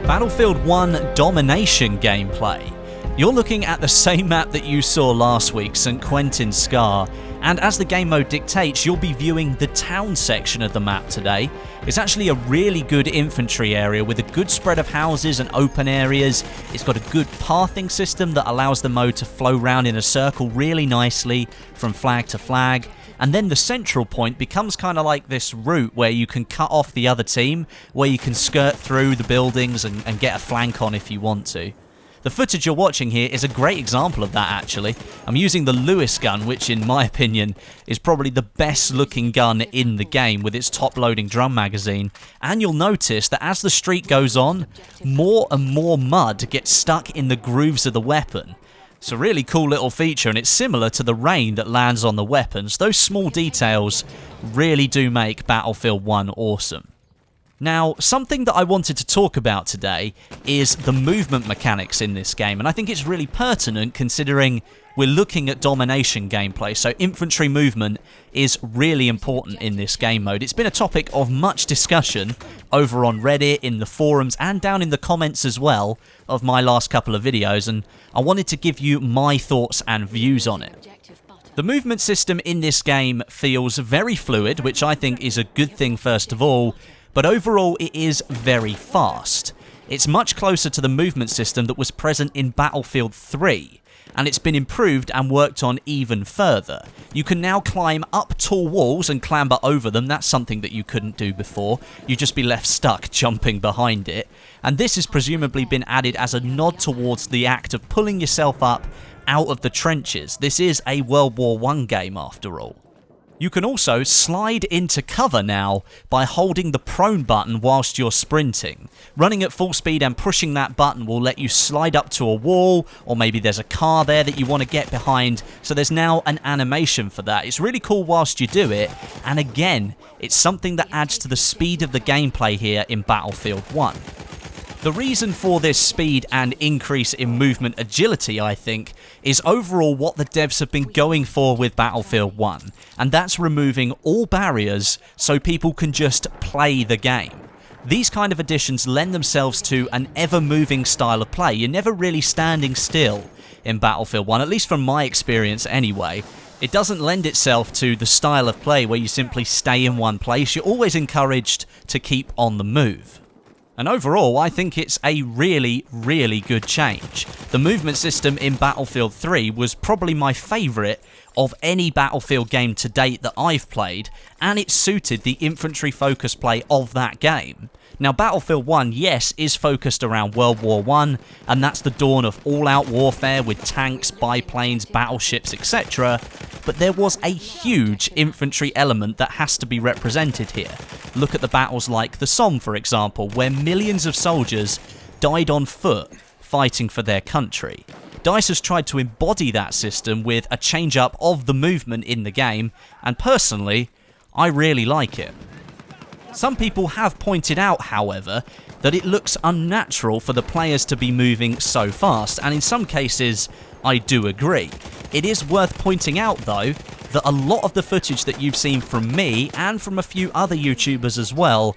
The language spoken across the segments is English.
Battlefield 1 Domination gameplay. You're looking at the same map that you saw last week, St. Quentin Scar, and as the game mode dictates, you'll be viewing the town section of the map today. It's actually a really good infantry area with a good spread of houses and open areas. It's got a good pathing system that allows the mode to flow round in a circle really nicely from flag to flag. And then the central point becomes kind of like this route where you can cut off the other team, where you can skirt through the buildings and get a flank on if you want to. The footage you're watching here is a great example of that actually. I'm using the Lewis gun, which in my opinion is probably the best looking gun in the game with its top loading drum magazine. And you'll notice that as the streak goes on, more and more mud gets stuck in the grooves of the weapon. It's a really cool little feature, and it's similar to the rain that lands on the weapons. Those small details really do make Battlefield 1 awesome. Now, something that I wanted to talk about today is the movement mechanics in this game, and I think it's really pertinent considering we're looking at domination gameplay, so infantry movement is really important in this game mode. It's been a topic of much discussion over on Reddit, in the forums, and down in the comments as well of my last couple of videos, and I wanted to give you my thoughts and views on it. The movement system in this game feels very fluid, which I think is a good thing first of all, but overall it is very fast. It's much closer to the movement system that was present in Battlefield 3, and it's been improved and worked on even further. You can now climb up tall walls and clamber over them. That's something that you couldn't do before. You'd just be left stuck jumping behind it. And this has presumably been added as a nod towards the act of pulling yourself up out of the trenches. This is a World War I game after all. You can also slide into cover now by holding the prone button whilst you're sprinting. Running at full speed and pushing that button will let you slide up to a wall, or maybe there's a car there that you want to get behind, so there's now an animation for that. It's really cool whilst you do it, and again, it's something that adds to the speed of the gameplay here in Battlefield 1. The reason for this speed and increase in movement agility, I think, is overall what the devs have been going for with Battlefield 1, and that's removing all barriers so people can just play the game. These kind of additions lend themselves to an ever-moving style of play. You're never really standing still in Battlefield 1, at least from my experience anyway. It doesn't lend itself to the style of play where you simply stay in one place. You're always encouraged to keep on the move. And overall, I think it's a really, really good change. The movement system in Battlefield 3 was probably my favourite of any Battlefield game to date that I've played, and it suited the infantry-focused play of that game. Now, Battlefield 1, yes, is focused around World War I, and that's the dawn of all-out warfare with tanks, biplanes, battleships, etc., but there was a huge infantry element that has to be represented here. Look at the battles like the Somme, for example, where millions of soldiers died on foot fighting for their country. DICE has tried to embody that system with a change-up of the movement in the game, and personally, I really like it. Some people have pointed out, however, that it looks unnatural for the players to be moving so fast, and in some cases, I do agree. It is worth pointing out, though, that a lot of the footage that you've seen from me, and from a few other YouTubers as well,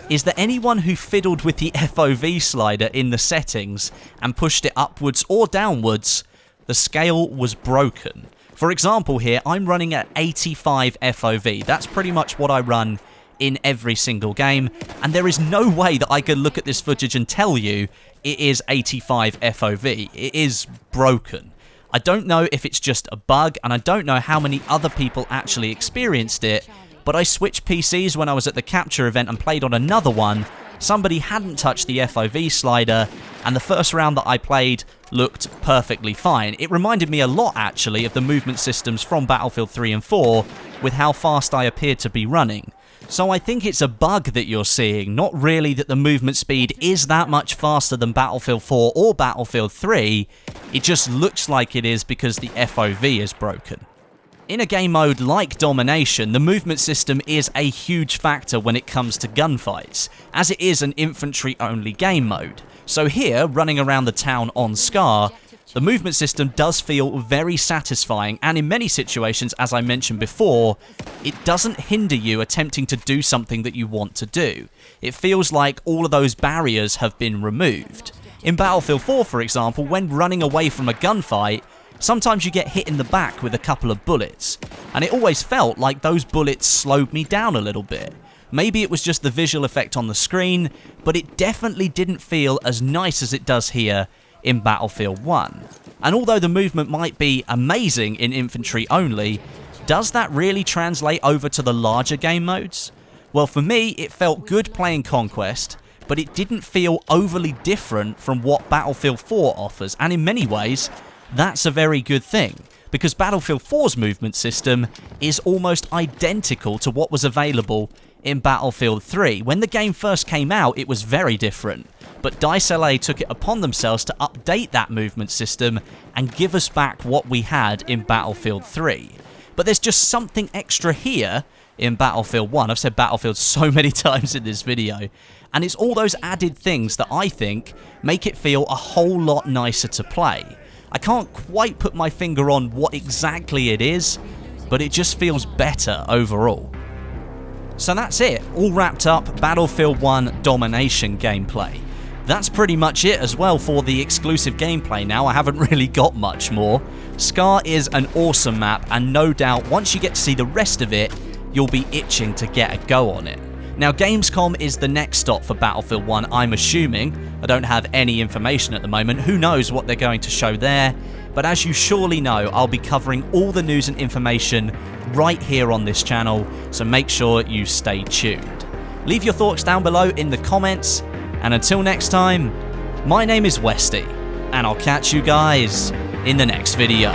is that anyone who fiddled with the FOV slider in the settings and pushed it upwards or downwards, the scale was broken. For example here, I'm running at 85 FOV. That's pretty much what I run in every single game, and there is no way that I can look at this footage and tell you it is 85 FOV. It is broken. I don't know if it's just a bug, and I don't know how many other people actually experienced it, but I switched PCs when I was at the capture event and played on another one. Somebody hadn't touched the FOV slider, and the first round that I played looked perfectly fine. It reminded me a lot, actually, of the movement systems from Battlefield 3 and 4, with how fast I appeared to be running. So I think it's a bug that you're seeing, not really that the movement speed is that much faster than Battlefield 4 or Battlefield 3, it just looks like it is because the FOV is broken. In a game mode like Domination, the movement system is a huge factor when it comes to gunfights, as it is an infantry-only game mode. So here, running around the town on Scar, The movement system does feel very satisfying, and in many situations, as I mentioned before, it doesn't hinder you attempting to do something that you want to do. It feels like all of those barriers have been removed. In Battlefield 4, for example, when running away from a gunfight, sometimes you get hit in the back with a couple of bullets, and it always felt like those bullets slowed me down a little bit. Maybe it was just the visual effect on the screen, but it definitely didn't feel as nice as it does here in Battlefield 1. And although the movement might be amazing in infantry only, does that really translate over to the larger game modes? Well, for me, it felt good playing Conquest, but it didn't feel overly different from what Battlefield 4 offers, and in many ways, that's a very good thing, because Battlefield 4's movement system is almost identical to what was available in Battlefield 3. When the game first came out, it was very different, but DICE LA took it upon themselves to update that movement system and give us back what we had in Battlefield 3. But there's just something extra here in Battlefield 1. I've said Battlefield so many times in this video, and it's all those added things that I think make it feel a whole lot nicer to play. I can't quite put my finger on what exactly it is, but it just feels better overall. So that's it, all wrapped up Battlefield 1 domination gameplay. That's pretty much it as well for the exclusive gameplay now. I haven't really got much more. Scar is an awesome map, and no doubt once you get to see the rest of it, you'll be itching to get a go on it. Now, Gamescom is the next stop for Battlefield 1, I'm assuming. I don't have any information at the moment. Who knows what they're going to show there? But as you surely know, I'll be covering all the news and information right here on this channel, so make sure you stay tuned. Leave your thoughts down below in the comments, and until next time, my name is Westie, and I'll catch you guys in the next video.